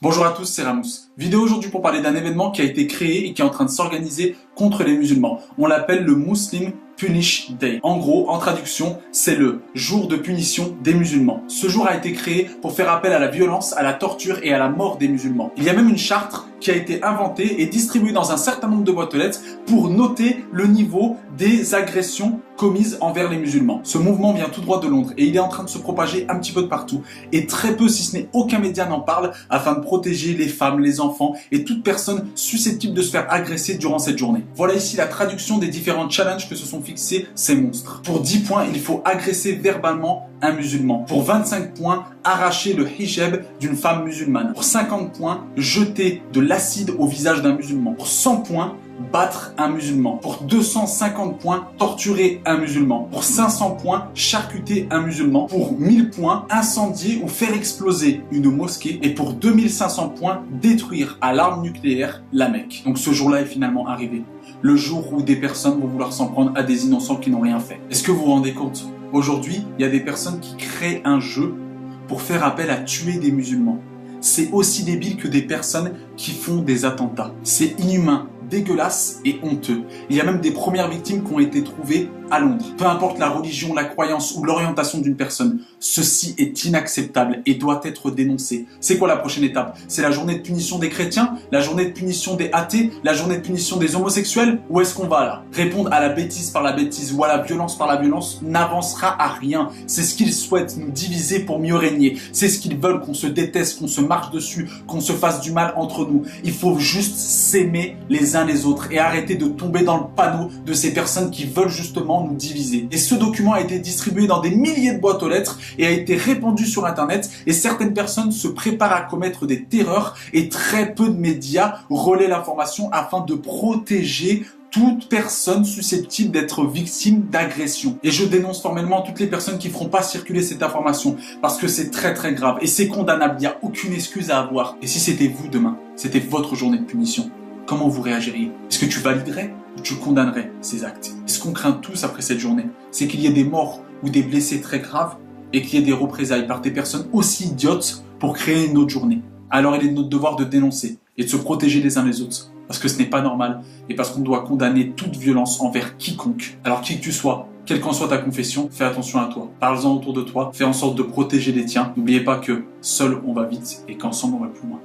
Bonjour à tous, c'est Ramous. Vidéo aujourd'hui pour parler d'un événement qui a été créé et qui est en train de s'organiser contre les musulmans. On l'appelle le Muslim Punish Day. En gros, en traduction, c'est le jour de punition des musulmans. Ce jour a été créé pour faire appel à la violence, à la torture et à la mort des musulmans. Il y a même une charte qui a été inventée et distribuée dans un certain nombre de boîtes aux lettres pour noter le niveau des agressions commises envers les musulmans. Ce mouvement vient tout droit de Londres et il est en train de se propager un petit peu de partout. Et très peu, si ce n'est aucun média n'en parle, afin de protéger les femmes, les enfants et toute personne susceptible de se faire agresser durant cette journée. Voilà ici la traduction des différents challenges que se sont fixés ces monstres. Pour 10 points, il faut agresser verbalement un musulman. Pour 25 points, arracher le hijab d'une femme musulmane. Pour 50 points, jeter de l'acide au visage d'un musulman. Pour 100 points, battre un musulman. Pour 250 points, torturer un musulman. Pour 500 points, charcuter un musulman. Pour 1000 points, incendier ou faire exploser une mosquée. Et pour 2500 points, détruire à l'arme nucléaire la Mecque. Donc ce jour-là est finalement arrivé. Le jour où des personnes vont vouloir s'en prendre à des innocents qui n'ont rien fait. Est-ce que vous vous rendez compte? Aujourd'hui, il y a des personnes qui créent un jeu pour faire appel à tuer des musulmans. C'est aussi débile que des personnes qui font des attentats. C'est inhumain, dégueulasse et honteux. Il y a même des premières victimes qui ont été trouvées à Londres. Peu importe la religion, la croyance ou l'orientation d'une personne, ceci est inacceptable et doit être dénoncé. C'est quoi la prochaine étape? C'est la journée de punition des chrétiens? La journée de punition des athées? La journée de punition des homosexuels? Où est-ce qu'on va là? Répondre à la bêtise par la bêtise ou à la violence par la violence n'avancera à rien. C'est ce qu'ils souhaitent, nous diviser pour mieux régner. C'est ce qu'ils veulent, qu'on se déteste, qu'on se marche dessus, qu'on se fasse du mal entre nous. Il faut juste s'aimer les uns les autres et arrêter de tomber dans le panneau de ces personnes qui veulent justement nous diviser. Et ce document a été distribué dans des milliers de boîtes aux lettres et a été répandu sur internet, et certaines personnes se préparent à commettre des terreurs et très peu de médias relaient l'information afin de protéger toute personne susceptible d'être victime d'agression. Et je dénonce formellement toutes les personnes qui feront pas circuler cette information parce que c'est très très grave et c'est condamnable, il n'y a aucune excuse à avoir. Et si c'était vous demain, c'était votre journée de punition, comment vous réagiriez? Est-ce que tu validerais ou tu condamnerais ces actes? Et ce qu'on craint tous après cette journée, c'est qu'il y ait des morts ou des blessés très graves et qu'il y ait des représailles par des personnes aussi idiotes pour créer une autre journée. Alors il est de notre devoir de dénoncer et de se protéger les uns les autres. Parce que ce n'est pas normal et parce qu'on doit condamner toute violence envers quiconque. Alors qui que tu sois, quelle qu'en soit ta confession, fais attention à toi. Parle-en autour de toi, fais en sorte de protéger les tiens. N'oubliez pas que seul on va vite et qu'ensemble on va plus loin.